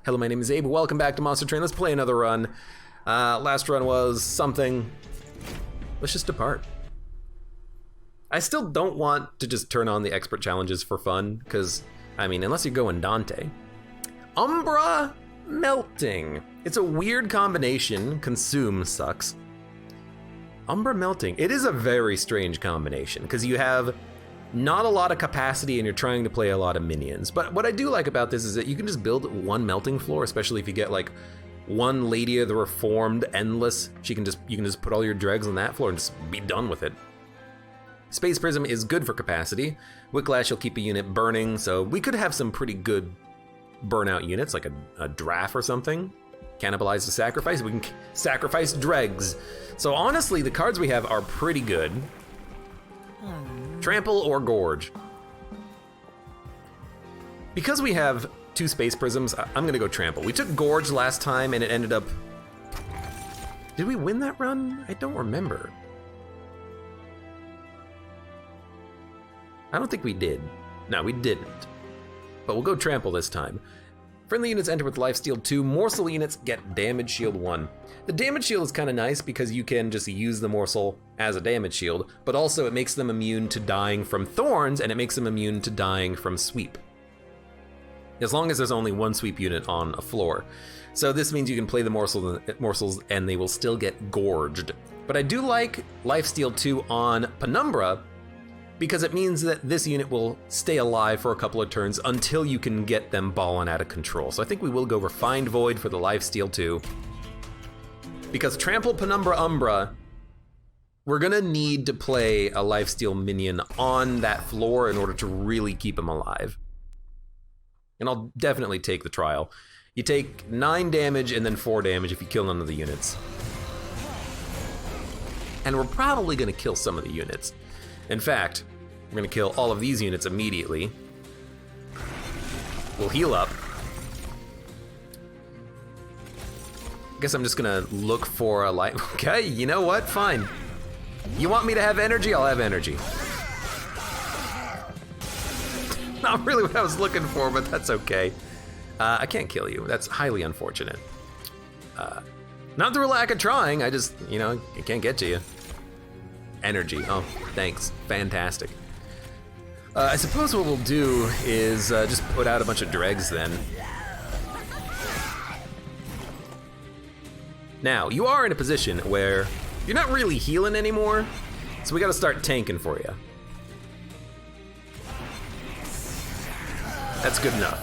Hello, my name is Abe. Welcome back to Monster Train. Let's play another run. Last run was something. Let's just depart. I still don't want to just turn on the expert challenges for fun, because, I mean, unless you're going Dante. Umbra Melting. It's a weird combination. Consume sucks. Umbra Melting. It is a very strange combination, because you have not a lot of capacity and you're trying to play a lot of minions. But what I do like about this is that you can just build one melting floor, especially if you get like one Lady of the Reformed Endless. You can just put all your dregs on that floor and just be done with it. Space Prism is good for capacity. Whiplash will keep a unit burning, so we could have some pretty good burnout units, like a Draff or something. Cannibalize the Sacrifice, we can sacrifice dregs. So honestly, the cards we have are pretty good. Trample or Gorge. Because we have 2 Space Prisms, I'm gonna go Trample. We took Gorge last time and it ended up... Did we win that run? I don't remember. I don't think we did. No, we didn't. But we'll go Trample this time. Friendly units enter with Lifesteal 2. Morsel units get Damage Shield 1. The Damage Shield is kind of nice because you can just use the Morsel as a damage shield, but also it makes them immune to dying from Thorns, and it makes them immune to dying from Sweep. As long as there's only one Sweep unit on a floor. So this means you can play the morsels and they will still get gorged. But I do like Lifesteal 2 on Penumbra, because it means that this unit will stay alive for a couple of turns until you can get them balling out of control. So I think we will go Refined Void for the Lifesteal 2. Because Trample, Penumbra, Umbra, we're gonna need to play a Lifesteal minion on that floor in order to really keep him alive. And I'll definitely take the trial. You take 9 damage and then 4 damage if you kill none of the units. And we're probably gonna kill some of the units. In fact, we're gonna kill all of these units immediately. We'll heal up. I guess I'm just gonna look for a light. Okay, you know what? Fine. You want me to have energy? I'll have energy. Not really what I was looking for, but that's okay. I can't kill you. That's highly unfortunate. Not through lack of trying. I just, I can't get to you. Energy. Oh, thanks. Fantastic. I suppose what we'll do is just put out a bunch of dregs then. Now, you are in a position where you're not really healing anymore, so we gotta start tanking for you. That's good enough.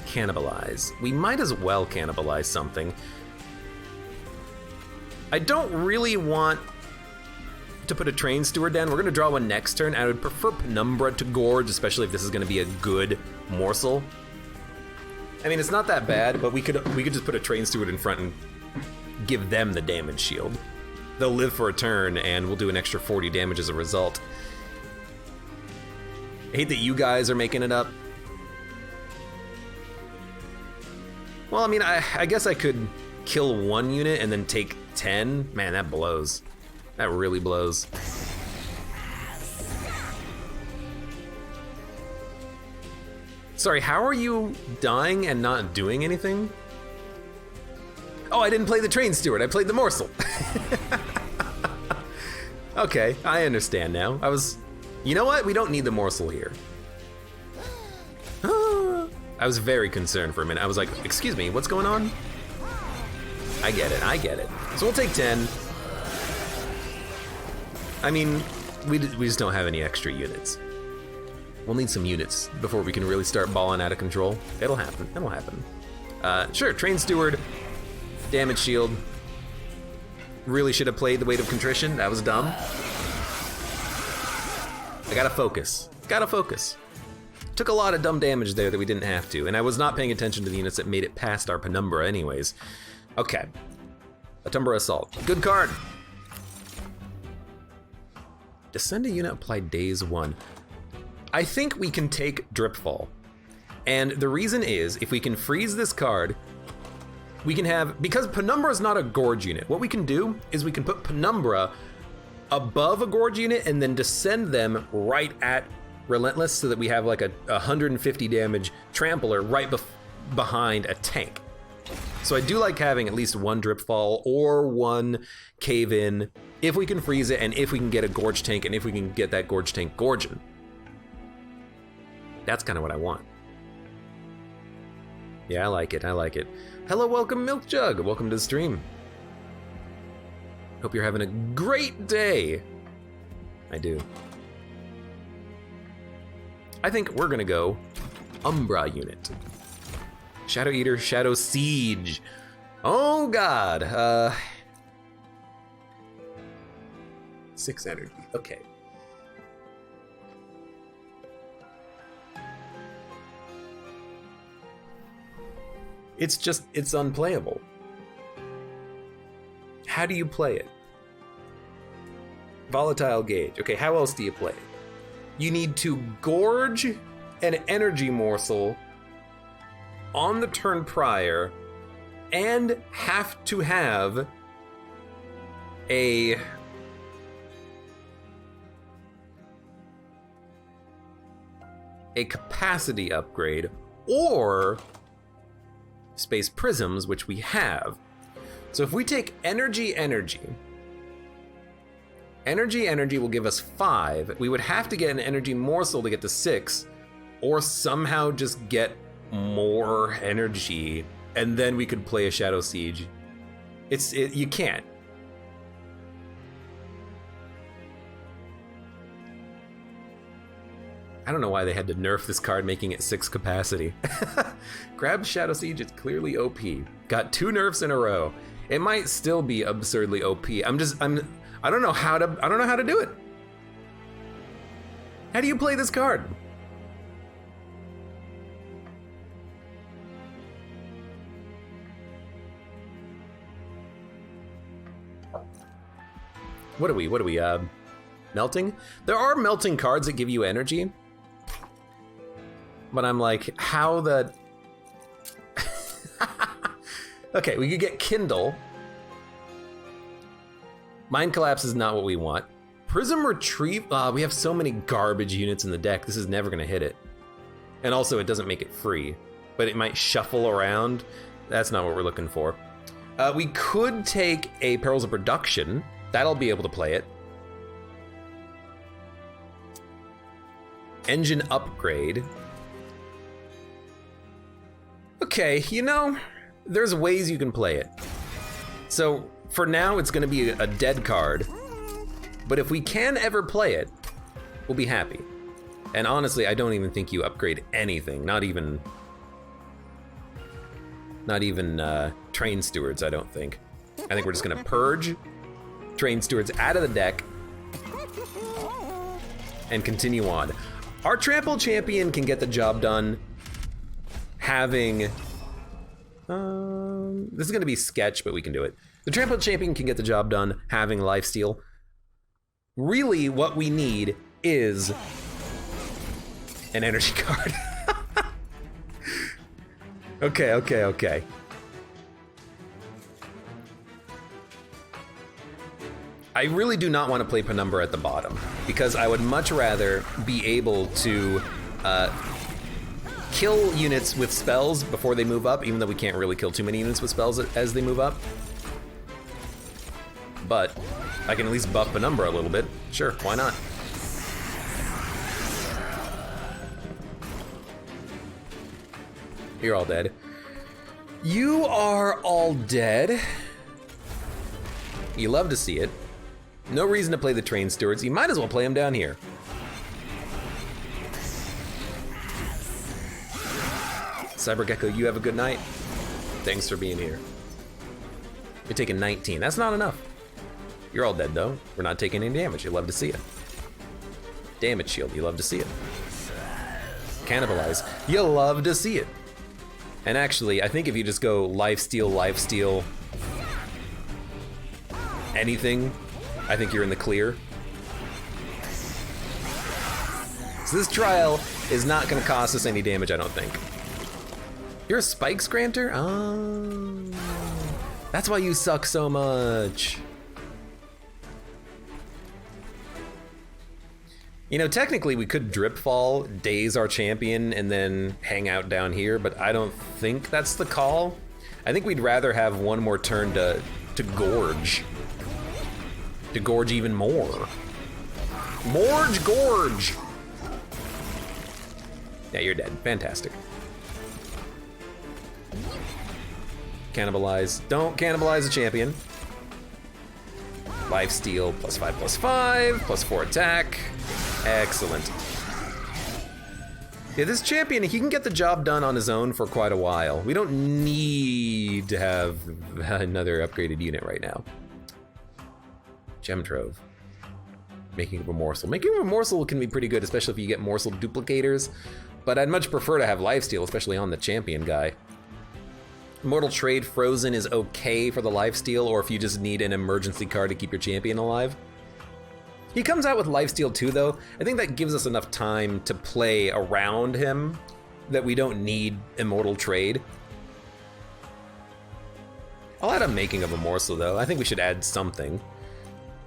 Cannibalize. We might as well cannibalize something. I don't really want to put a Train Steward down. We're gonna draw one next turn. I would prefer Penumbra to Gorge, especially if this is gonna be a good morsel. I mean, it's not that bad, but we could just put a Train Steward in front and give them the damage shield. They'll live for a turn, and we'll do an extra 40 damage as a result. I hate that you guys are making it up. Well, I mean, I guess I could kill one unit and then take 10. Man, that blows. That really blows. Sorry, how are you dying and not doing anything? Oh, I didn't play the Train Steward, I played the Morsel. Okay, I understand now. You know what? We don't need the Morsel here. I was very concerned for a minute. I was like, excuse me, what's going on? I get it. So we'll take 10. I mean, we just don't have any extra units. We'll need some units before we can really start balling out of control. It'll happen. Sure, Train Steward, damage shield. Really should have played the Weight of Contrition. That was dumb. I gotta focus. Took a lot of dumb damage there that we didn't have to, and I was not paying attention to the units that made it past our Penumbra anyways. Okay. Penumbra Assault. Good card. Descend a unit, apply daze 1. I think we can take Dripfall. And the reason is, if we can freeze this card, we can have, because Penumbra is not a Gorge unit, what we can do is we can put Penumbra above a Gorge unit and then descend them right at Relentless so that we have like a 150 damage trampler right behind a tank. So I do like having at least one drip fall or one cave in if we can freeze it and if we can get a gorge tank and if we can get that gorge tank gorging. That's kind of what I want. Yeah, I like it. I like it. Hello, welcome Milk Jug. Welcome to the stream. Hope you're having a great day. I do. I think we're gonna go Umbra unit. Shadow Eater, Shadow Siege. Oh God. 6 energy, okay. It's unplayable. How do you play it? Volatile Gauge. Okay, how else do you play it? You need to gorge an energy morsel on the turn prior and have to have a capacity upgrade or space prisms, which we have. So if we take energy will give us 5. We would have to get an energy morsel to get to 6, or somehow just get more energy, and then we could play a Shadow Siege. You can't. I don't know why they had to nerf this card, making it 6 capacity. Grab Shadow Siege, it's clearly OP. Got 2 nerfs in a row. It might still be absurdly OP. I don't know how to do it. How do you play this card? What are we, melting? There are melting cards that give you energy. But I'm like, how the... Okay, we could get Kindle. Mind Collapse is not what we want. Prism Retrieve, we have so many garbage units in the deck, this is never gonna hit it. And also it doesn't make it free, but it might shuffle around. That's not what we're looking for. We could take a Perils of Production. That'll be able to play it. Engine Upgrade. Okay, you know, there's ways you can play it. So for now, it's gonna be a dead card, but if we can ever play it, we'll be happy. And honestly, I don't even think you upgrade anything, not even Train Stewards, I don't think. I think we're just gonna purge Train Stewards out of the deck and continue on. Our Trample Champion can get the job done having, this is gonna be sketch, but we can do it. The Trample Champion can get the job done having Lifesteal. Really, what we need is an energy card. Okay. I really do not want to play Penumbra at the bottom, because I would much rather be able to kill units with spells before they move up, even though we can't really kill too many units with spells as they move up. But I can at least buff Penumbra a little bit. Sure, why not? You're all dead. You are all dead. You love to see it. No reason to play the Train Stewards. You might as well play them down here. Cybergecko, you have a good night. Thanks for being here. You're taking 19. That's not enough. You're all dead though. We're not taking any damage. You love to see it. Damage shield. You love to see it. Cannibalize. You love to see it. And actually, I think if you just go lifesteal, anything, I think you're in the clear. So this trial is not gonna cost us any damage, I don't think. You're a Spikes Granter? Oh, that's why you suck so much. You know, technically we could drip fall, daze our champion, and then hang out down here, but I don't think that's the call. I think we'd rather have one more turn to gorge. To gorge even more. Gorge! Yeah, you're dead. Fantastic. Cannibalize. Don't cannibalize the champion. Lifesteal, +5/+5, +4 attack. Excellent. Yeah, this champion, he can get the job done on his own for quite a while. We don't need to have another upgraded unit right now. Gem Trove. Making of a morsel. Making of a morsel can be pretty good, especially if you get morsel duplicators, but I'd much prefer to have lifesteal, especially on the champion guy. Immortal Trade Frozen is okay for the lifesteal, or if you just need an emergency card to keep your champion alive. He comes out with lifesteal too, though. I think that gives us enough time to play around him that we don't need Immortal Trade. I'll add a Making of a Morsel, though. I think we should add something.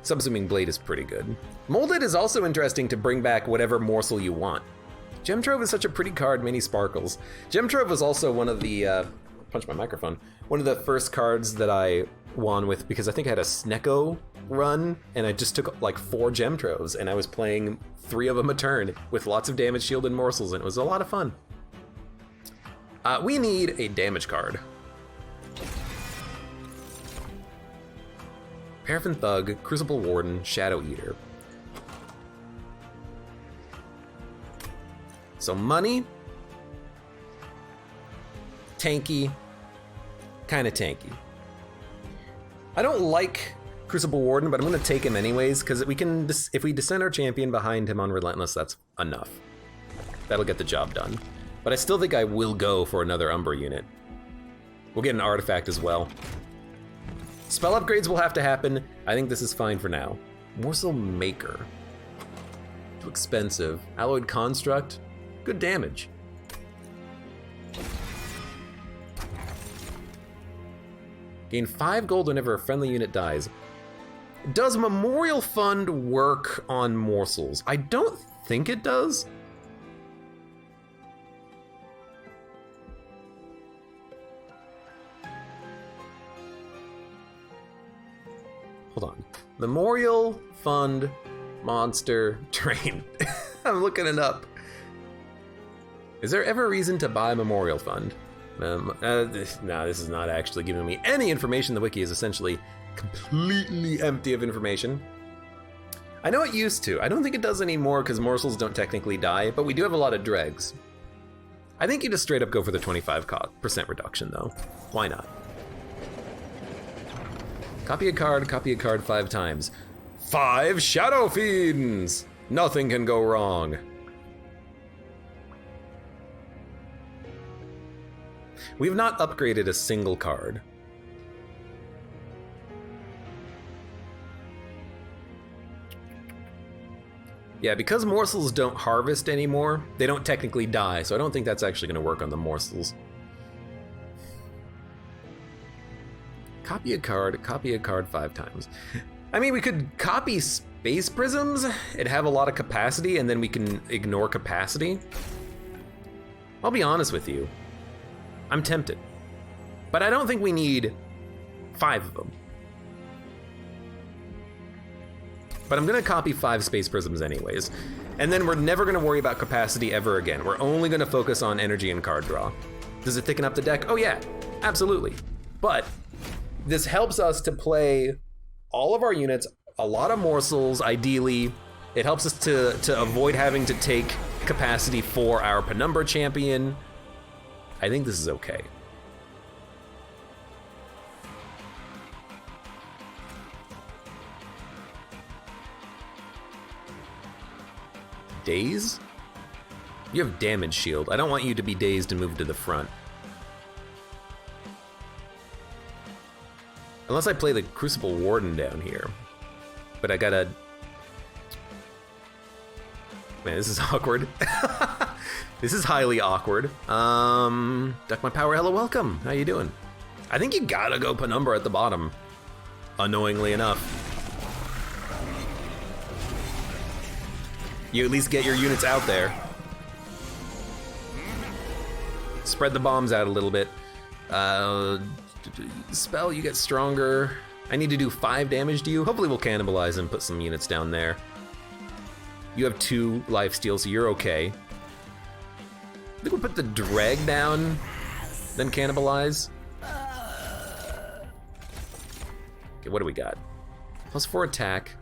Subsuming Blade is pretty good. Molded is also interesting to bring back whatever morsel you want. Gem Trove is such a pretty card, many sparkles. Gem Trove was also one of the, punch my microphone, one of the first cards that I won with, because I think I had a Snecko run, and I just took like 4 Gem Troves, and I was playing 3 of them a turn with lots of damage, shield, and morsels, and it was a lot of fun. We need a damage card. Paraffin Thug, Crucible Warden, Shadow Eater. So money, tanky, kind of tanky. I don't like Crucible Warden, but I'm going to take him anyways, because we can, if we descend our champion behind him on Relentless, that's enough. That'll get the job done. But I still think I will go for another Umbra unit. We'll get an artifact as well. Spell upgrades will have to happen. I think this is fine for now. Morsel Maker. Too expensive. Alloyed Construct. Good damage. Gain 5 gold whenever a friendly unit dies. Does Memorial Fund work on morsels? I don't think it does. Hold on. Memorial Fund Monster Train. I'm looking it up. Is there ever a reason to buy Memorial Fund? No, this is not actually giving me any information. The wiki is essentially completely empty of information. I know it used to. I don't think it does anymore because morsels don't technically die, but we do have a lot of dregs. I think you just straight up go for the 25% reduction though. Why not? Copy a card 5 times. 5 Shadow Fiends! Nothing can go wrong. We have not upgraded a single card. Yeah, because morsels don't harvest anymore, they don't technically die, so I don't think that's actually going to work on the morsels. Copy a card 5 times. I mean, we could copy Space Prisms. It'd have a lot of capacity, and then we can ignore capacity. I'll be honest with you. I'm tempted. But I don't think we need 5 of them. But I'm gonna copy 5 Space Prisms anyways. And then we're never gonna worry about capacity ever again. We're only gonna focus on energy and card draw. Does it thicken up the deck? Oh yeah, absolutely. But this helps us to play all of our units, a lot of morsels, ideally. It helps us to avoid having to take capacity for our Penumbra champion. I think this is okay. Daze? You have damage shield. I don't want you to be dazed and move to the front. Unless I play the Crucible Warden down here. But I gotta... Man, this is awkward. This is highly awkward. Duck My Power, hello, welcome. How you doing? I think you gotta go Penumbra at the bottom. Annoyingly enough. You at least get your units out there. Spread the bombs out a little bit. Spell, you get stronger. I need to do 5 damage to you. Hopefully we'll cannibalize and put some units down there. You have 2 lifesteal, so you're okay. I think we'll put the drag down, then cannibalize. Okay, what do we got? +4 attack.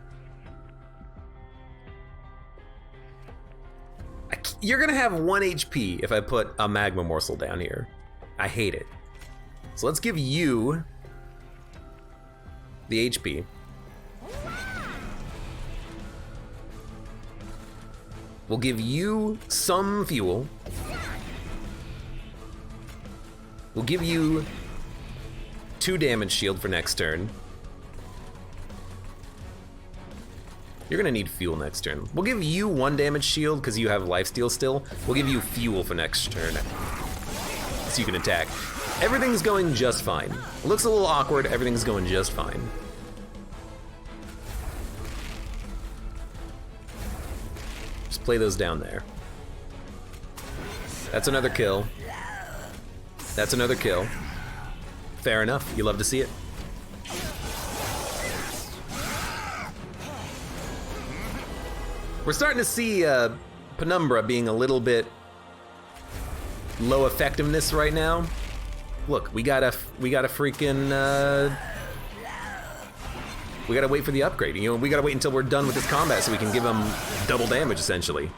You're gonna have 1 HP if I put a magma morsel down here. I hate it. So let's give you the HP. We'll give you some fuel. We'll give you 2 damage shield for next turn. You're gonna need fuel next turn. We'll give you 1 damage shield because you have lifesteal still. We'll give you fuel for next turn, so you can attack. Everything's going just fine. It looks a little awkward, everything's going just fine. Just play those down there. That's another kill. That's another kill. Fair enough, you love to see it. We're starting to see Penumbra being a little bit low effectiveness right now. Look, we gotta freaking we gotta wait for the upgrade. You know, we gotta wait until we're done with this combat so we can give them double damage essentially.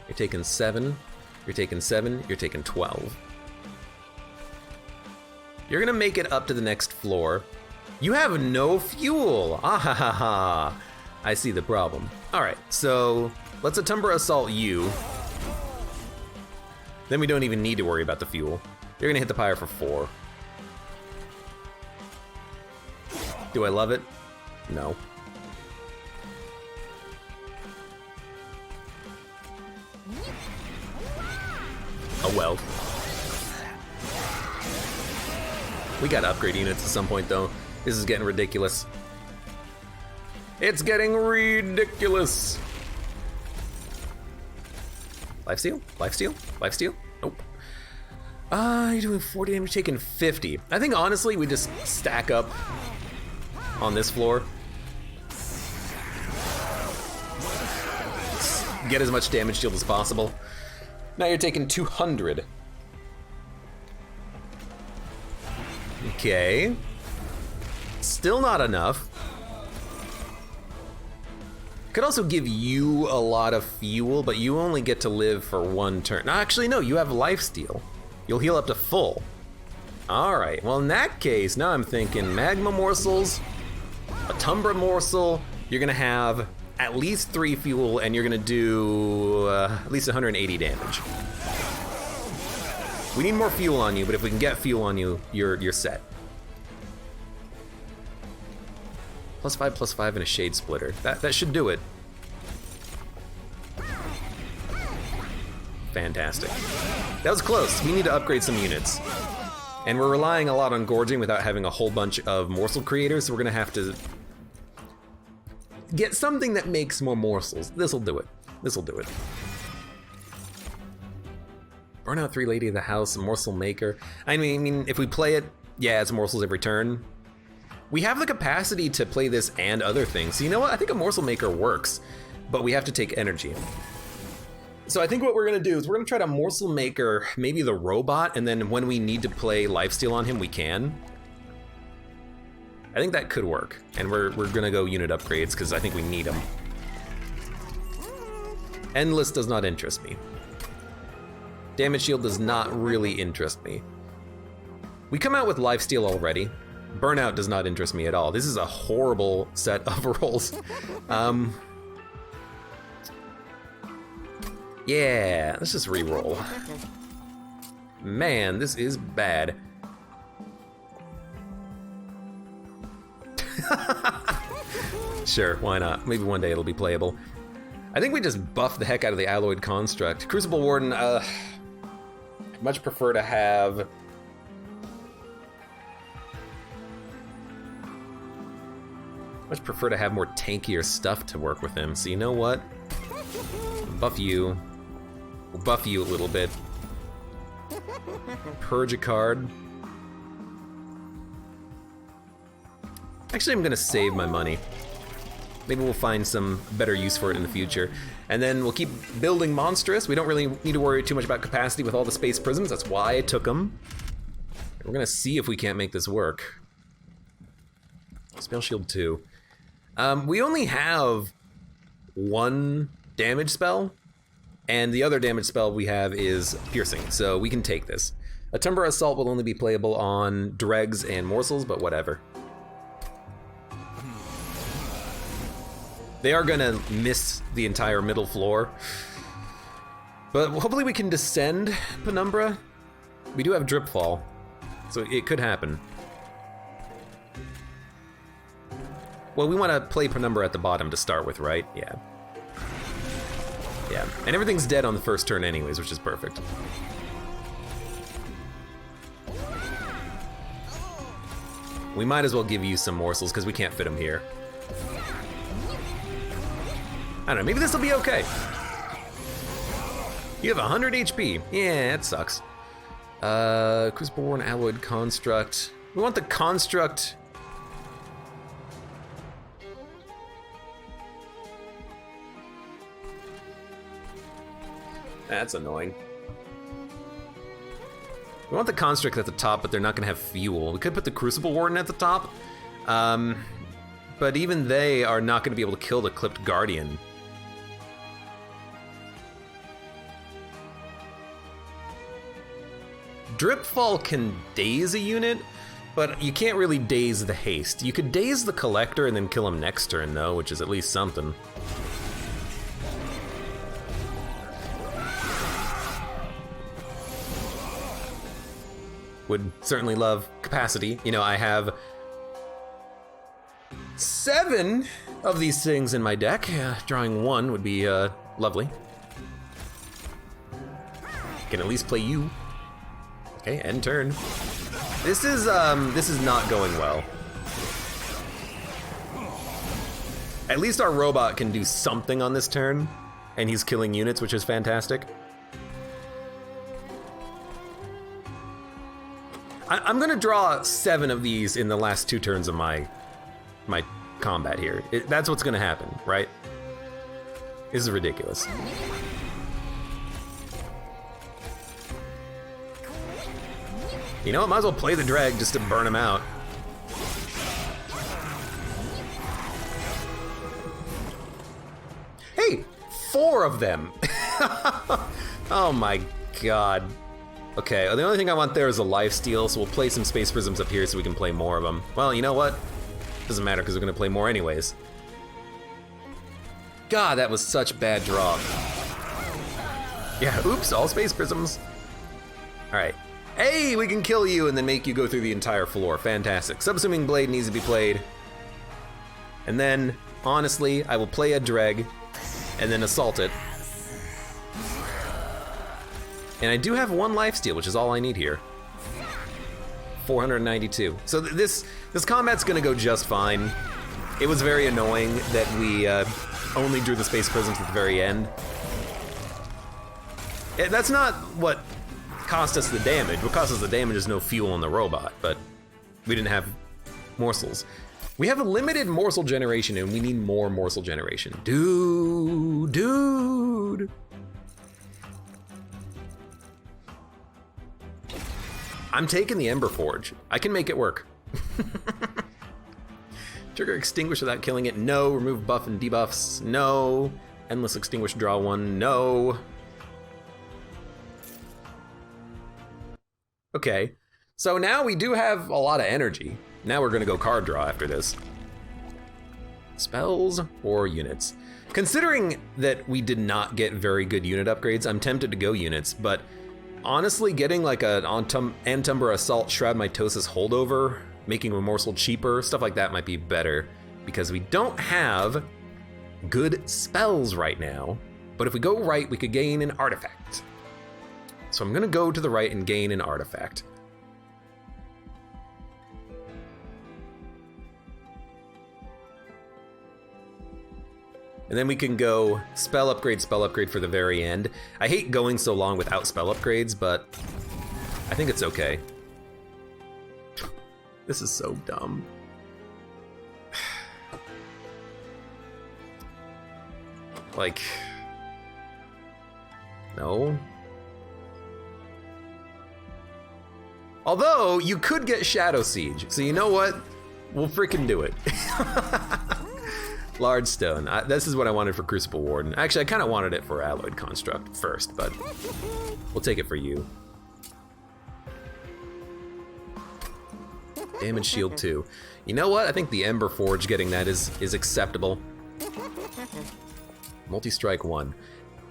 You're taking 7. You're taking 7. You're taking 12. You're gonna make it up to the next floor. You have no fuel! Ah ha ha ha! I see the problem. Alright, so let's Atumbra assault you. Then we don't even need to worry about the fuel. You're gonna hit the pyre for 4. Do I love it? No. Oh well. We gotta upgrade units at some point though. This is getting ridiculous. It's getting ridiculous. Lifesteal? Lifesteal? Lifesteal? Nope. You're doing 40 damage, taking 50. I think honestly we just stack up on this floor. Get as much damage shield as possible. Now you're taking 200. Okay. Still not enough. Could also give you a lot of fuel, but you only get to live for 1 turn. Actually, no, you have lifesteal. You'll heal up to full. Alright, well in that case, now I'm thinking magma morsels, a Tumbra morsel, you're gonna have at least 3 fuel, and you're gonna do at least 180 damage. We need more fuel on you, but if we can get fuel on you, you're set. +5/+5 and a shade splitter. That should do it. Fantastic. That was close. We need to upgrade some units. And we're relying a lot on gorging without having a whole bunch of morsel creators, so we're gonna have to get something that makes more morsels. This'll do it. This'll do it. Burnout 3 Lady of the House, Morsel Maker. I mean, if we play it, yeah, it's morsels every turn. We have the capacity to play this and other things. So you know what? I think a Morsel Maker works, but we have to take energy. So I think what we're gonna do is we're gonna try to Morsel Maker maybe the robot, and then when we need to play lifesteal on him, we can. I think that could work, and we're gonna go unit upgrades because I think we need them. Endless does not interest me. Damage shield does not really interest me. We come out with lifesteal already. Burnout does not interest me at all. This is a horrible set of rolls. Yeah, let's just re-roll. Man, this is bad. Sure, why not? Maybe one day it'll be playable. I think we just buff the heck out of the alloyed construct. Crucible Warden, I'd much prefer to have Much prefer to have more tankier stuff to work with him. So you know what? Buff you. We'll buff you a little bit. Purge a card. Actually, I'm gonna save my money. Maybe we'll find some better use for it in the future. And then we'll keep building Monstrous. We don't really need to worry too much about capacity with all the space prisms. That's why I took them. We're gonna see if we can't make this work. Spell Shield 2. We only have one damage spell, and the other damage spell we have is Piercing, so we can take this. A Timber Assault will only be playable on Dregs and Morsels, but whatever. They are gonna miss the entire middle floor. But hopefully we can descend Penumbra. We do have Drip Fall, so it could happen. Well, we want to play Penumbra at the bottom to start with, right? Yeah. Yeah, and everything's dead on the first turn anyways, which is perfect. We might as well give you some morsels, because we can't fit them here. I don't know, maybe this will be okay. You have 100 HP. Yeah, that sucks. Crucible Worn Alloyed Construct. We want the Construct... That's annoying. We want the Construct at the top, but they're not gonna have fuel. We could put the Crucible Warden at the top, but even they are not gonna be able to kill the Clipped Guardian. Dripfall can daze a unit, but you can't really daze the haste. You could daze the Collector and then kill him next turn though, which is at least something. Would certainly love capacity. You know, I have 7 of these things in my deck. Drawing 1 would be lovely. Can at least play you. Okay, end turn. This is not going well. At least our robot can do something on this turn, and he's killing units, which is fantastic. I'm gonna draw 7 of these in the last 2 turns of my combat here. That's what's gonna happen, right? This is ridiculous. You know what, might as well play the Dreg just to burn him out. Hey, 4 of them! Oh my god. Okay, the only thing I want there is a lifesteal, so we'll play some Space Prisms up here so we can play more of them. Well, you know what? Doesn't matter, because we're going to play more anyways. God, that was such bad draw. Yeah, oops, all Space Prisms. Alright. Hey, we can kill you and then make you go through the entire floor. Fantastic. Subsuming Blade needs to be played. And then, honestly, I will play a Dreg and then assault it. And I do have 1 lifesteal, which is all I need here. 492. So this combat's gonna go just fine. It was very annoying that we only drew the Space Prisms at the very end. That's not what cost us the damage. What cost us the damage is no fuel on the robot, but we didn't have morsels. We have a limited morsel generation, and we need more morsel generation. Dude. I'm taking the Ember Forge. I can make it work. Trigger Extinguish without killing it. No. Remove buff and debuffs. No. Endless Extinguish, draw 1. No. Okay. So now we do have a lot of energy. Now we're gonna go card draw after this. Spells or units? Considering that we did not get very good unit upgrades, I'm tempted to go units, but honestly, getting like an Antumber Assault Shroud Mitosis holdover, making a morsel cheaper, stuff like that might be better, because we don't have good spells right now. But if we go right, we could gain an artifact. So I'm gonna go to the right and gain an artifact. And then we can go spell upgrade for the very end. I hate going so long without spell upgrades, but I think it's okay. This is so dumb. Like, no. Although, you could get Shadow Siege, so you know what? We'll freaking do it. Large Stone. This is what I wanted for Crucible Warden. Actually, I kind of wanted it for Alloyed Construct first, but we'll take it for you. Damage Shield 2. You know what? I think the Ember Forge getting that is acceptable. Multi-Strike 1.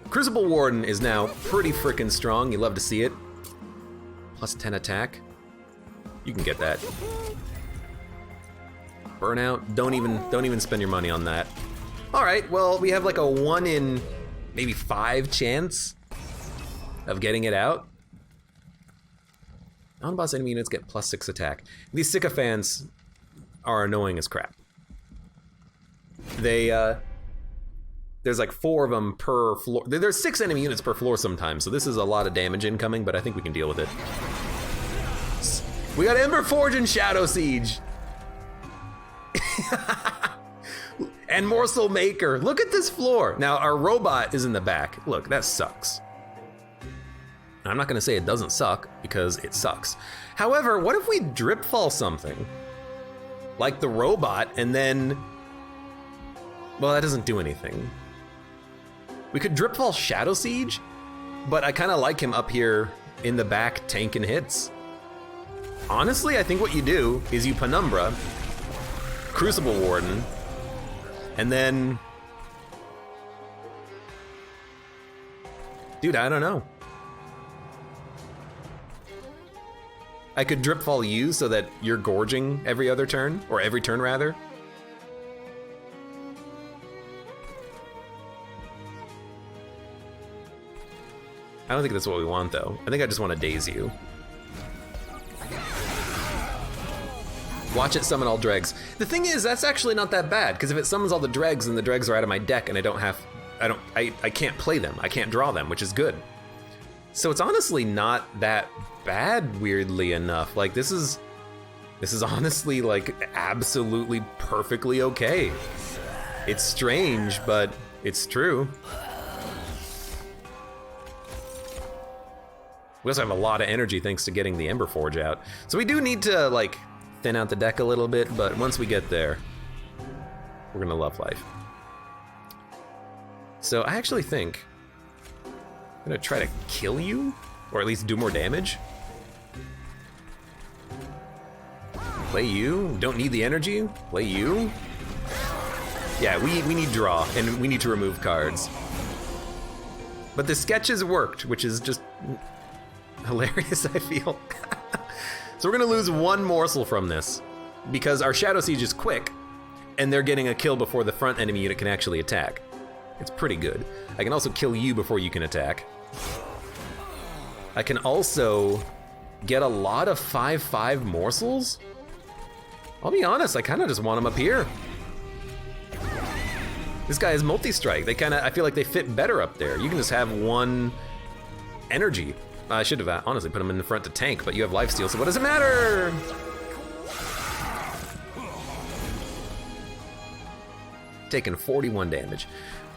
Crucible Warden is now pretty freaking strong. You love to see it. Plus 10 attack. You can get that. Burnout. Don't even spend your money on that. All right. Well, we have like a 1 in maybe 5 chance of getting it out. Non-boss enemy units get plus 6 attack. These sycophants are annoying as crap. They there's like 4 of them per floor. There's 6 enemy units per floor sometimes, so this is a lot of damage incoming, but I think we can deal with it. We got Ember Forge and Shadow Siege. And Morsel Maker. Look at this floor. Now, our robot is in the back. Look, that sucks. I'm not gonna say it doesn't suck, because it sucks. However, what if we drip fall something? Like the robot, and then... Well, that doesn't do anything. We could drip fall Shadow Siege, but I kind of like him up here in the back tanking hits. Honestly, I think what you do is you Penumbra, Crucible Warden, and then... Dude, I don't know. I could drip fall you so that you're gorging every other turn, or every turn rather. I don't think that's what we want though. I think I just want to daze you. Watch it summon all dregs. The thing is, that's actually not that bad, because if it summons all the dregs, then the dregs are out of my deck and I can't play them. I can't draw them, which is good. So it's honestly not that bad, weirdly enough. Like this is honestly like absolutely perfectly okay. It's strange, but it's true. We also have a lot of energy thanks to getting the Ember Forge out. So we do need to like thin out the deck a little bit, but once we get there, we're gonna love life. So I actually think I'm gonna try to kill you, or at least do more damage. Play you, don't need the energy, play you. Yeah, we need draw, and we need to remove cards. But the sketches worked, which is just hilarious, I feel. So we're gonna lose 1 morsel from this, because our Shadow Siege is quick, and they're getting a kill before the front enemy unit can actually attack. It's pretty good. I can also kill you before you can attack. I can also get a lot of 5/5 morsels. I'll be honest, I kind of just want them up here. This guy is multi-strike. I feel like they fit better up there. You can just have 1 energy. I should have honestly put him in the front to tank, but you have lifesteal, so what does it matter? Taking 41 damage.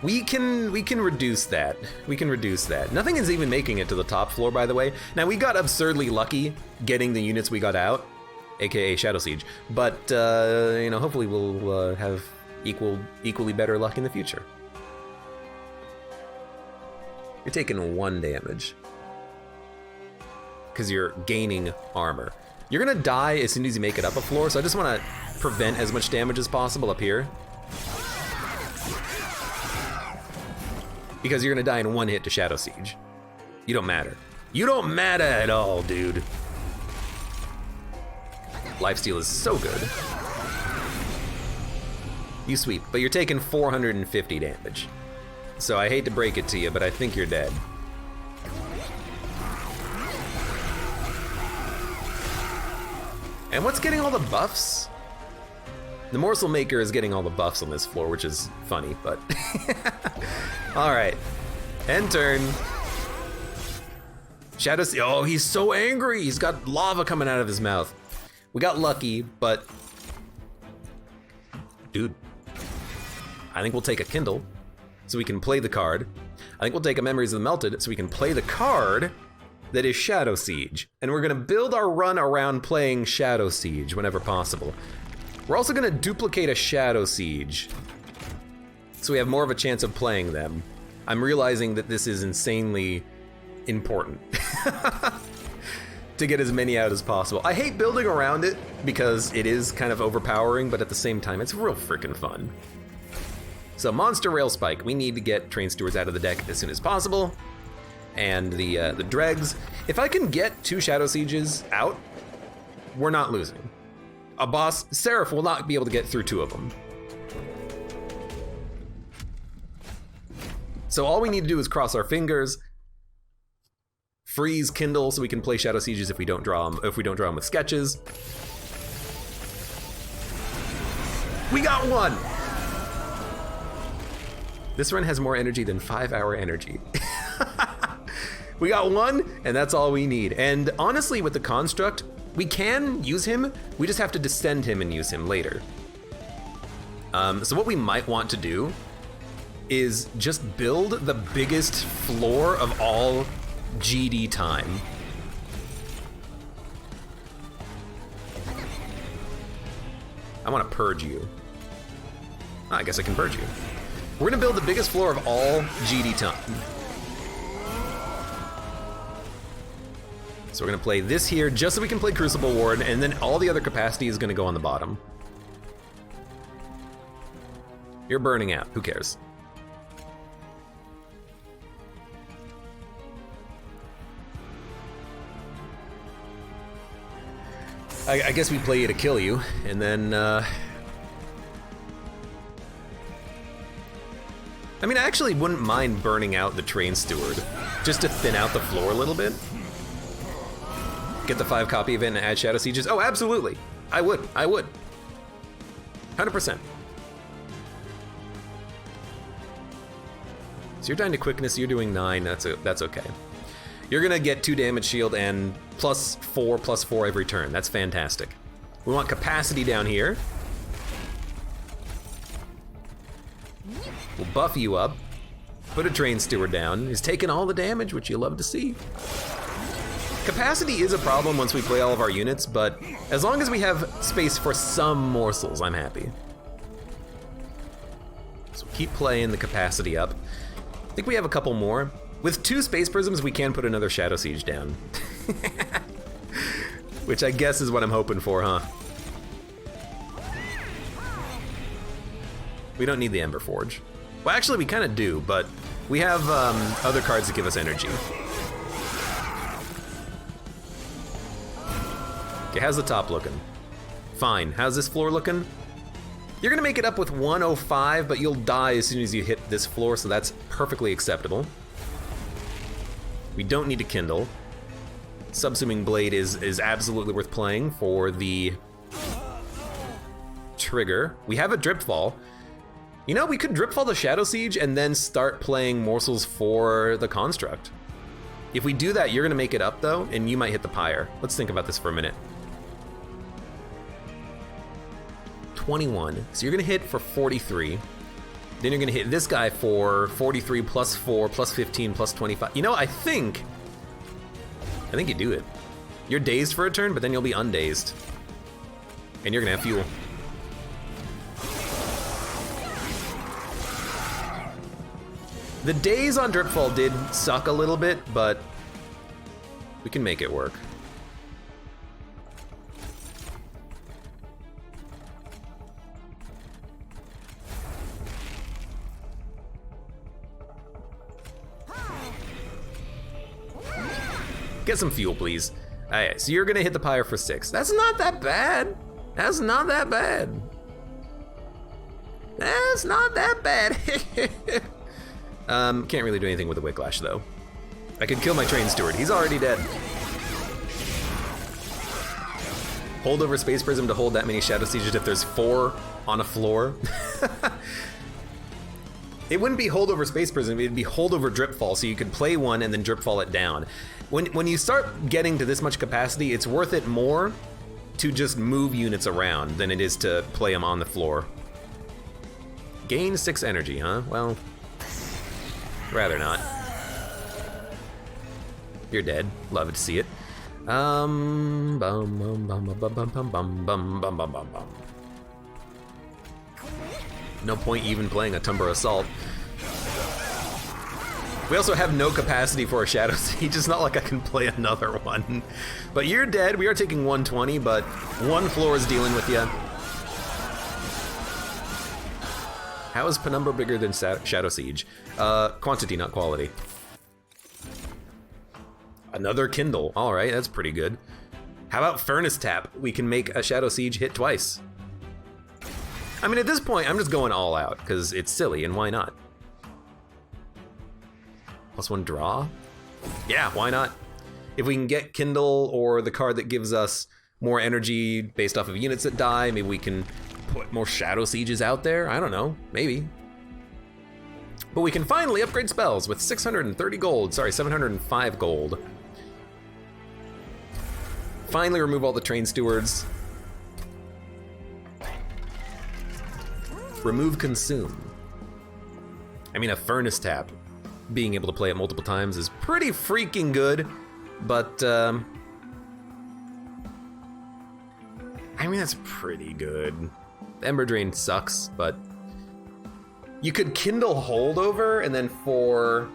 We can reduce that. We can reduce that. Nothing is even making it to the top floor, by the way. Now, we got absurdly lucky getting the units we got out, aka Shadow Siege, but you know, hopefully we'll have equally better luck in the future. You're taking 1 damage, because you're gaining armor. You're gonna die as soon as you make it up a floor, so I just wanna prevent as much damage as possible up here. Because you're gonna die in 1 hit to Shadow Siege. You don't matter. You don't matter at all, dude. Lifesteal is so good. You sweep, but you're taking 450 damage. So I hate to break it to you, but I think you're dead. And what's getting all the buffs? The morsel maker is getting all the buffs on this floor, which is funny, but... Alright. End turn. Shadow Siege. Oh, he's so angry! He's got lava coming out of his mouth. We got lucky, but... Dude. I think we'll take a Kindle, so we can play the card. I think we'll take a Memories of the Melted, so we can play the card that is Shadow Siege. And we're gonna build our run around playing Shadow Siege whenever possible. We're also gonna duplicate a Shadow Siege, so we have more of a chance of playing them. I'm realizing that this is insanely important to get as many out as possible. I hate building around it because it is kind of overpowering, but at the same time, it's real freaking fun. So Monster Rail Spike, we need to get Train Stewards out of the deck as soon as possible. And the dregs. If I can get 2 Shadow Sieges out, we're not losing. A boss, Seraph, will not be able to get through 2 of them. So all we need to do is cross our fingers, freeze Kindle so we can play Shadow Sieges if we don't draw them. If we don't draw them with sketches. We got 1. This run has more energy than 5-hour energy. We got 1, and that's all we need. And honestly, with the construct, we can use him. We just have to descend him and use him later. So what we might want to do is just build the biggest floor of all GD time. I want to purge you. I guess I can purge you. We're gonna build the biggest floor of all GD time. So we're gonna play this here just so we can play Crucible Ward, and then all the other capacity is gonna go on the bottom. You're burning out, who cares? I guess we play you to kill you, and then, I mean, I actually wouldn't mind burning out the Train Steward, just to thin out the floor a little bit. Get the 5 copy event and add Shadow Sieges. Oh, absolutely. I would. 100%. So you're down to quickness, you're doing 9, that's okay. You're gonna get 2 damage shield and +4/+4 every turn. That's fantastic. We want capacity down here. We'll buff you up. Put a Train Steward down. He's taking all the damage, which you love to see. Capacity is a problem once we play all of our units, but as long as we have space for some morsels, I'm happy. So keep playing the capacity up. I think we have a couple more. With 2 Space Prisms, we can put another Shadow Siege down. Which I guess is what I'm hoping for, huh? We don't need the Ember Forge. Well, actually, we kind of do, but we have other cards that give us energy. Okay, how's the top looking? Fine. How's this floor looking? You're gonna make it up with 105, but you'll die as soon as you hit this floor, so that's perfectly acceptable. We don't need to Kindle. Subsuming Blade is absolutely worth playing for the trigger. We have a Dripfall. You know, we could Dripfall the Shadow Siege and then start playing morsels for the construct. If we do that, you're gonna make it up though, and you might hit the pyre. Let's think about this for a minute. 21, so you're gonna hit for 43. Then you're gonna hit this guy for 43 +4 +15 +25. You know, I think you do it. You're dazed for a turn, but then you'll be undazed. And you're gonna have fuel. The daze on Dripfall did suck a little bit, but we can make it work. Get some fuel, please. Alright, so you're gonna hit the pyre for 6. That's not that bad. That's not that bad. That's not that bad. Can't really do anything with the Wicklash, though. I could kill my Train Steward. He's already dead. hold over Space Prism to hold that many Shadow Sieges if there's 4 on a floor. It wouldn't be hold over Space Prism, it'd be hold over Dripfall, so you could play one and then Dripfall it down. When you start getting to this much capacity, it's worth it more to just move units around than it is to play them on the floor. Gain 6 energy, huh? Well, rather not. You're dead. Love to see it. Bum bum bum bum bum bum bum bum bum bum bum bum. No point even playing a Tumber Assault. We also have no capacity for a Shadow Siege. It's not like I can play another one. But you're dead. We are taking 120, but one floor is dealing with you. How is Penumbra bigger than Shadow Siege? Quantity, not quality. Another Kindle. All right, that's pretty good. How about Furnace Tap? We can make a Shadow Siege hit twice. I mean, at this point, I'm just going all out, because it's silly, and why not? +1 draw? Yeah, why not? If we can get Kindle or the card that gives us more energy based off of units that die, maybe we can put more Shadow Sieges out there? I don't know, maybe. But we can finally upgrade spells with 630 gold, sorry, 705 gold. Finally remove all the Train Stewards. Remove Consume. I mean, a Furnace Tap, being able to play it multiple times is pretty freaking good, but I mean, that's pretty good. Ember Drain sucks, but you could Kindle Holdover, and then for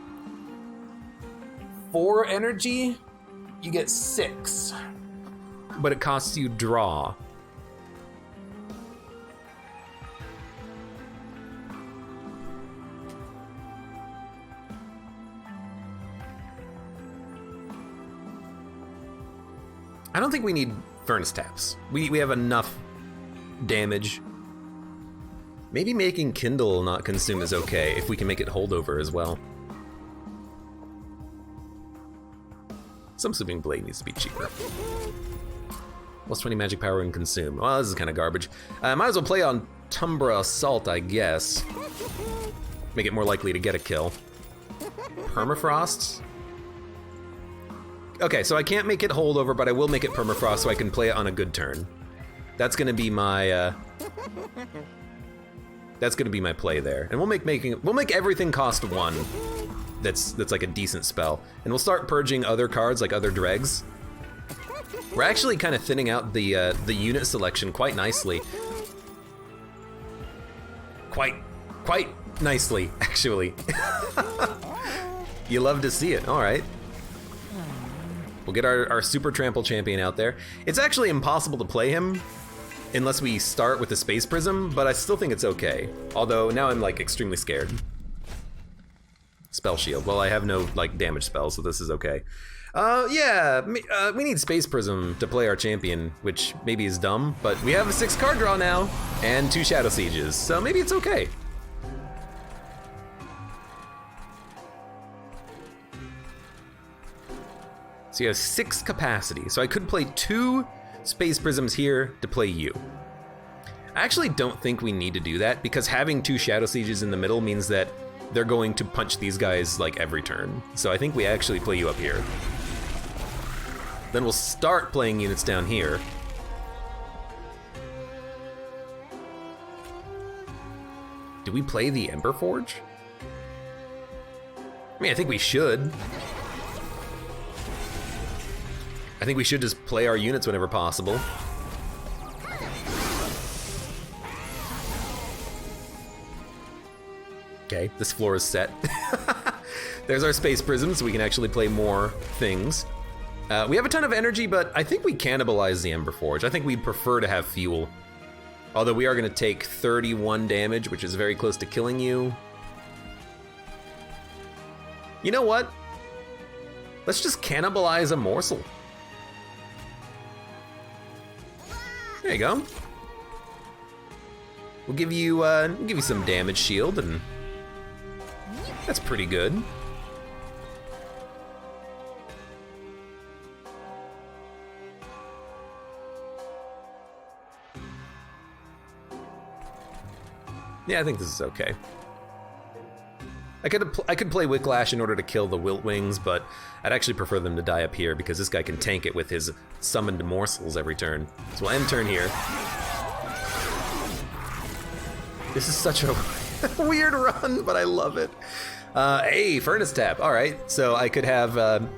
4 energy, you get 6, but it costs you draw. I don't think we need Furnace Taps. We have enough damage. Maybe making Kindle not consume is okay, if we can make it holdover as well. Some Sweeping Blade needs to be cheaper. +20 magic power and consume. Well, this is kind of garbage. I might as well play on Tumbra Assault, I guess. Make it more likely to get a kill. Permafrost? Okay, so I can't make it holdover, but I will make it permafrost so I can play it on a good turn. That's gonna be my play there, and we'll make everything cost 1. That's like a decent spell, and we'll start purging other cards like other dregs. We're actually kind of thinning out the unit selection quite nicely. Quite nicely, actually. You love to see it. All right. We'll get our Super Trample champion out there. It's actually impossible to play him unless we start with the Space Prism, but I still think it's okay. Although now I'm like extremely scared. Spell Shield. Well, I have no like damage spells, so this is okay. Yeah, we need Space Prism to play our champion, which maybe is dumb, but we have a 6 card draw now and 2 Shadow Sieges, so maybe it's okay. So you have 6 capacity. So I could play 2 Space Prisms here to play you. I actually don't think we need to do that because having 2 Shadow Sieges in the middle means that they're going to punch these guys like every turn. So I think we actually play you up here. Then we'll start playing units down here. Do we play the Ember Forge? I mean, I think we should. I think we should just play our units whenever possible. Okay, this floor is set. There's our Space Prism, so we can actually play more things. We have a ton of energy, but I think we cannibalize the Ember Forge. I think we'd prefer to have fuel. Although we are gonna take 31 damage, which is very close to killing you. You know what? Let's just cannibalize a morsel. There you go. We'll give you some damage shield, and that's pretty good. Yeah, I think this is okay. I could play Wicklash in order to kill the Wilt Wings, but I'd actually prefer them to die up here because this guy can tank it with his summoned morsels every turn. So we'll end turn here. This is such a weird run, but I love it. Hey, Furnace Tap. All right, so I could have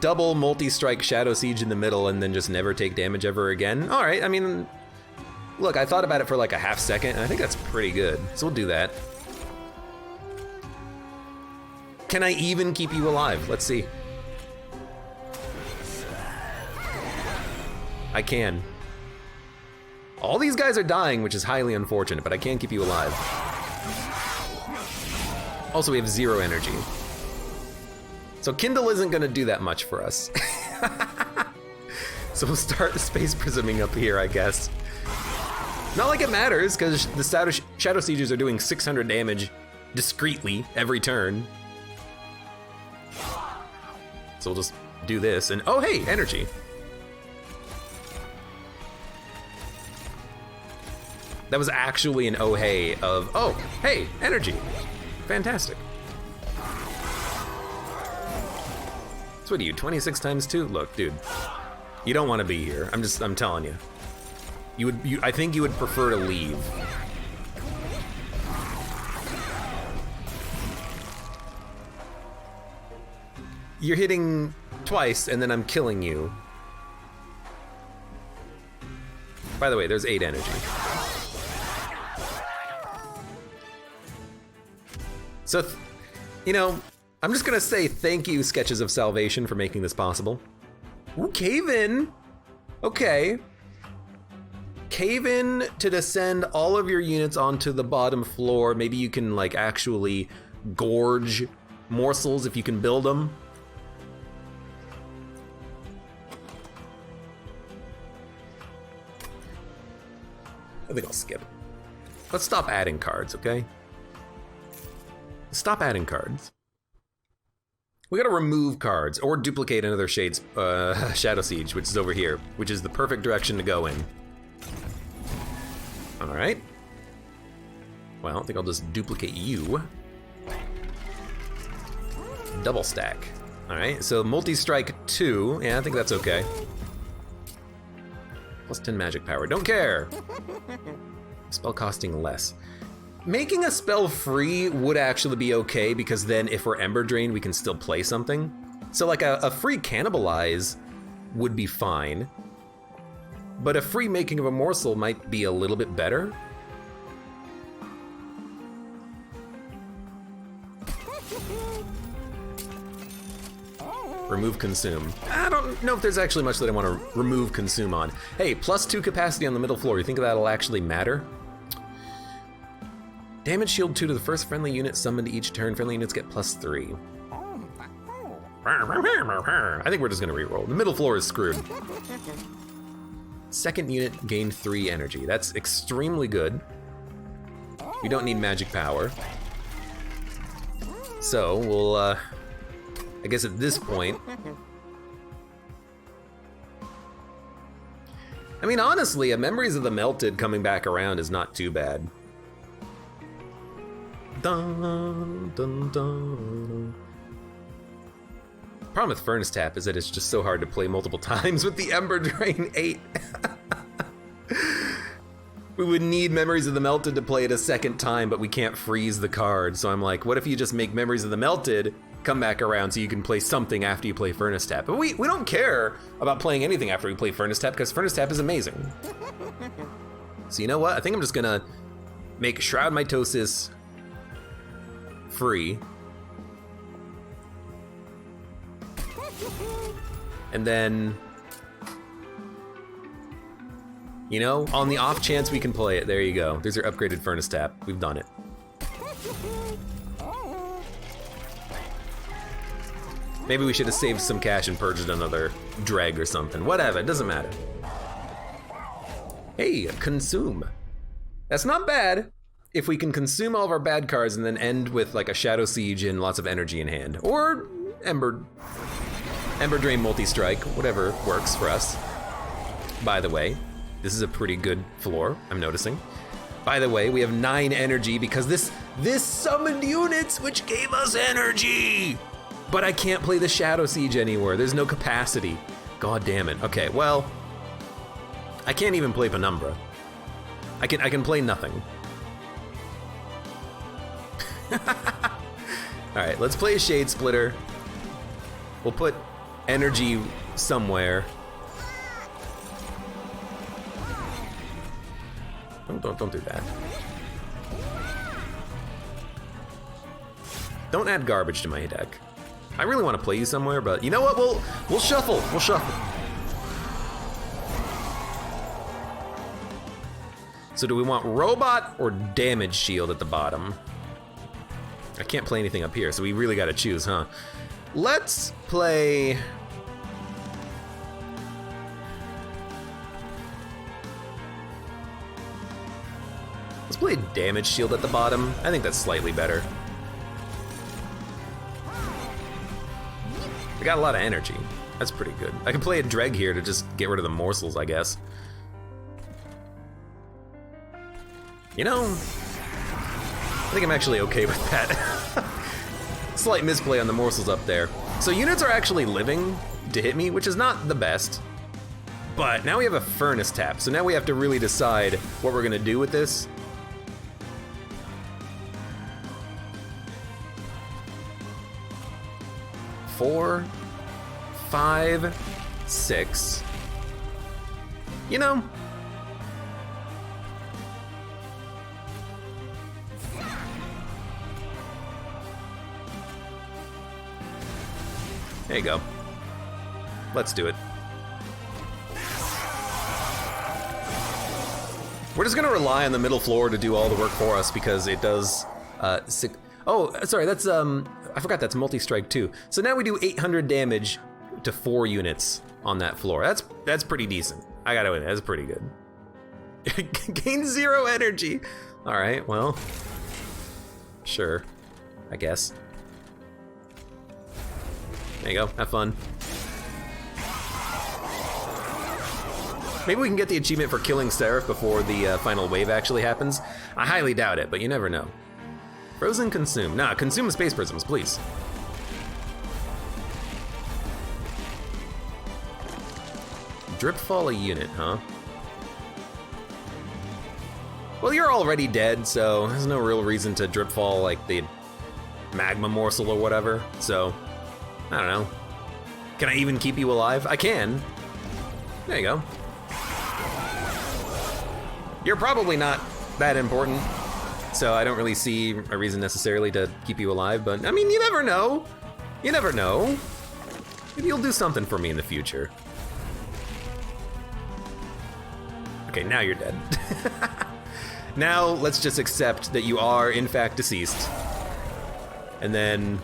double multi-strike Shadow Siege in the middle and then just never take damage ever again. All right, I mean, look, I thought about it for like a half second, and I think that's pretty good. So we'll do that. Can I even keep you alive? Let's see. I can. All these guys are dying, which is highly unfortunate, but I can keep you alive. Also, we have 0 energy. So Kindle isn't gonna do that much for us. So we'll start Space Prisming up here, I guess. Not like it matters, because the Shadow Sieges are doing 600 damage discreetly every turn. So we'll just do this, and oh hey, energy. That was actually an oh hey of, oh hey, energy. Fantastic. So what are you, 26 times 2? Look, dude, you don't want to be here. I'm telling you. I think you would prefer to leave. You're hitting twice, and then I'm killing you. By the way, there's 8 energy. So, you know, I'm just gonna say thank you, Sketches of Salvation, for making this possible. Ooh, cave in. Okay. Cave in to descend all of your units onto the bottom floor. Maybe you can, like, actually gorge morsels if you can build them. I think I'll skip. Let's stop adding cards, okay? Stop adding cards. We gotta remove cards or duplicate another Shadow Siege, which is over here, which is the perfect direction to go in. All right. Well, I think I'll just duplicate you. Double stack. All right, so multi-strike 2. Yeah, I think that's okay. Plus 10 magic power, don't care. Spell costing less. Making a spell free would actually be okay because then if we're Ember Drained, we can still play something. So like a free Cannibalize would be fine, but a free Making of a Morsel might be a little bit better. Remove Consume. I don't know if there's actually much that I want to remove Consume on. Hey, plus 2 capacity on the middle floor. You think that'll actually matter? Damage shield 2 to the first friendly unit summoned each turn. Friendly units get plus 3. I think we're just gonna reroll. The middle floor is screwed. Second unit gained 3 energy. That's extremely good. We don't need magic power. So we'll, I guess at this point, I mean, honestly, a Memories of the Melted coming back around is not too bad. Dun, dun, dun. Problem with Furnace Tap is that it's just so hard to play multiple times with the Ember Drain 8. We would need Memories of the Melted to play it a second time, but we can't freeze the card. So I'm like, what if you just make Memories of the Melted come back around so you can play something after you play Furnace Tap? But we don't care about playing anything after we play Furnace Tap because Furnace Tap is amazing. So you know what? I think I'm just gonna make Shroud Mitosis free. And then, you know, on the off chance we can play it, there you go. There's your upgraded Furnace Tap. We've done it. Maybe we should have saved some cash and purchased another Dreg or something. Whatever, it doesn't matter. Hey, Consume. That's not bad if we can consume all of our bad cards and then end with like a Shadow Siege and lots of energy in hand. Or Ember Drain multi-strike, whatever works for us. By the way, this is a pretty good floor, I'm noticing. By the way, we have 9 energy because this summoned units, which gave us energy. But I can't play the Shadow Siege anywhere. There's no capacity. God damn it. Okay, well, I can't even play Penumbra. I can play nothing. All right, let's play a Shade Splitter. We'll put energy somewhere. Don't do that. Don't add garbage to my deck. I really want to play you somewhere, but you know what? We'll shuffle. We'll shuffle. So do we want robot or damage shield at the bottom? I can't play anything up here, so we really got to choose, huh? Let's play. Let's play damage shield at the bottom. I think that's slightly better. I got a lot of energy. That's pretty good. I can play a Dreg here to just get rid of the morsels, I guess. You know, I think I'm actually okay with that. Slight misplay on the morsels up there. So units are actually living to hit me, which is not the best. But now we have a furnace tap, so now we have to really decide what we're gonna do with this. Four, 5, 6. You know, there you go. Let's do it. We're just gonna rely on the middle floor to do all the work for us because it does oh, sorry, that's I forgot that's multi-strike too. So now we do 800 damage to 4 units on that floor. That's pretty decent. I gotta admit, that's pretty good. Gain 0 energy. All right, well, sure, I guess. There you go, have fun. Maybe we can get the achievement for killing Seraph before the final wave actually happens. I highly doubt it, but you never know. Frozen consume. Nah, consume space prisms, please. Drip fall a unit, huh? Well, you're already dead, so there's no real reason to drip fall like the magma morsel or whatever. So, I don't know. Can I even keep you alive? I can. There you go. You're probably not that important, so I don't really see a reason necessarily to keep you alive, but I mean, you never know. You never know. Maybe you'll do something for me in the future. Okay, now you're dead. Now let's just accept that you are in fact deceased. And then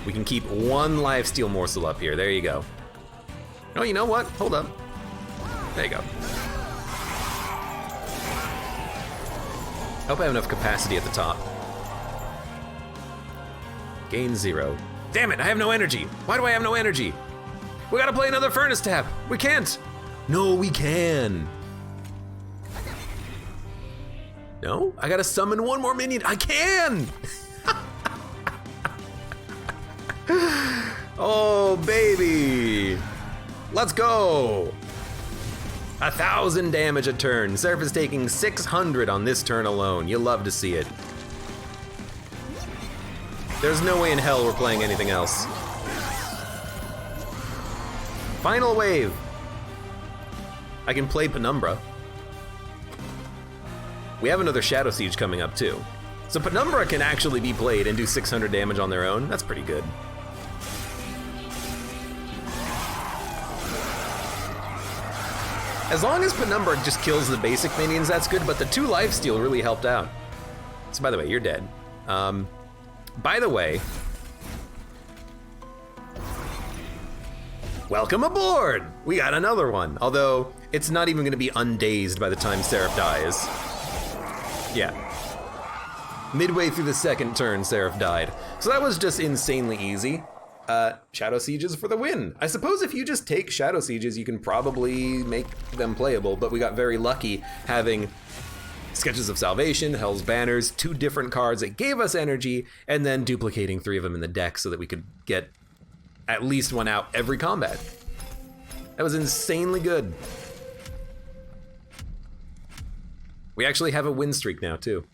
we can keep 1 lifesteal morsel up here. There you go. Oh, you know what? Hold up. There you go. I hope I have enough capacity at the top. Gain 0. Damn it, I have no energy. Why do I have no energy? We gotta play another furnace tap. We can't. No, we can. No, I gotta summon 1 more minion. I can. Oh, baby. Let's go. 1,000 damage a turn. Seraph is taking 600 on this turn alone. You'll love to see it. There's no way in hell we're playing anything else. Final wave. I can play Penumbra. We have another Shadow Siege coming up too. So Penumbra can actually be played and do 600 damage on their own. That's pretty good. As long as Penumbra just kills the basic minions, that's good, but the 2 lifesteal really helped out. So by the way, you're dead. By the way, welcome aboard! We got another one, although it's not even gonna be undazed by the time Seraph dies. Yeah. Midway through the 2nd turn, Seraph died. So that was just insanely easy. Shadow Sieges for the win. I suppose if you just take Shadow Sieges, you can probably make them playable, but we got very lucky having Sketches of Salvation, Hell's Banners, 2 different cards that gave us energy, and then duplicating 3 of them in the deck so that we could get at least one out every combat. That was insanely good. We actually have a win streak now, too.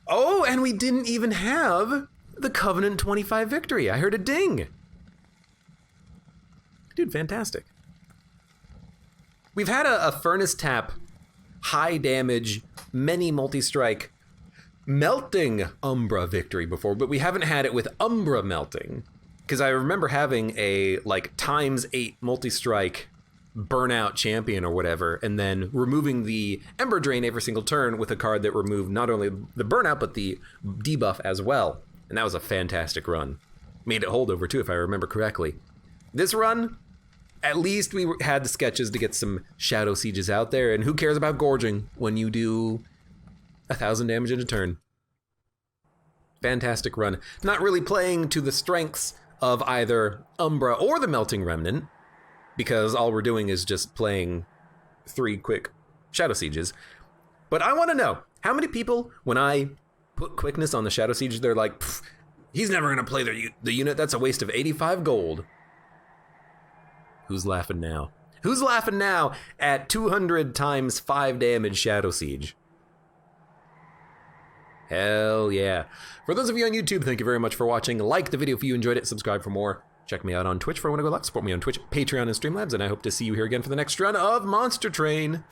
Oh, and we didn't even have the Covenant 25 victory. I heard a ding. Dude, fantastic. We've had a Furnace Tap, high damage, many multi-strike, melting Umbra victory before, but we haven't had it with Umbra melting. Because I remember having a, like, ×8 multi-strike burnout champion or whatever, and then removing the Ember Drain every single turn with a card that removed not only the burnout, but the debuff as well. And that was a fantastic run. Made it holdover too, if I remember correctly. This run, at least we had the sketches to get some Shadow Sieges out there, and who cares about Gorging when you do 1,000 damage in a turn. Fantastic run. Not really playing to the strengths of either Umbra or the Melting Remnant, because all we're doing is just playing 3 quick Shadow Sieges. But I want to know, how many people, when I put quickness on the Shadow Siege, they're like, he's never going to play the unit, that's a waste of 85 gold. Who's laughing now? Who's laughing now at 200 times 5 damage Shadow Siege? Hell yeah. For those of you on YouTube, thank you very much for watching. Like the video if you enjoyed it, subscribe for more. Check me out on Twitch for Wanna Go Luck. Support me on Twitch, Patreon, and Streamlabs, and I hope to see you here again for the next run of Monster Train.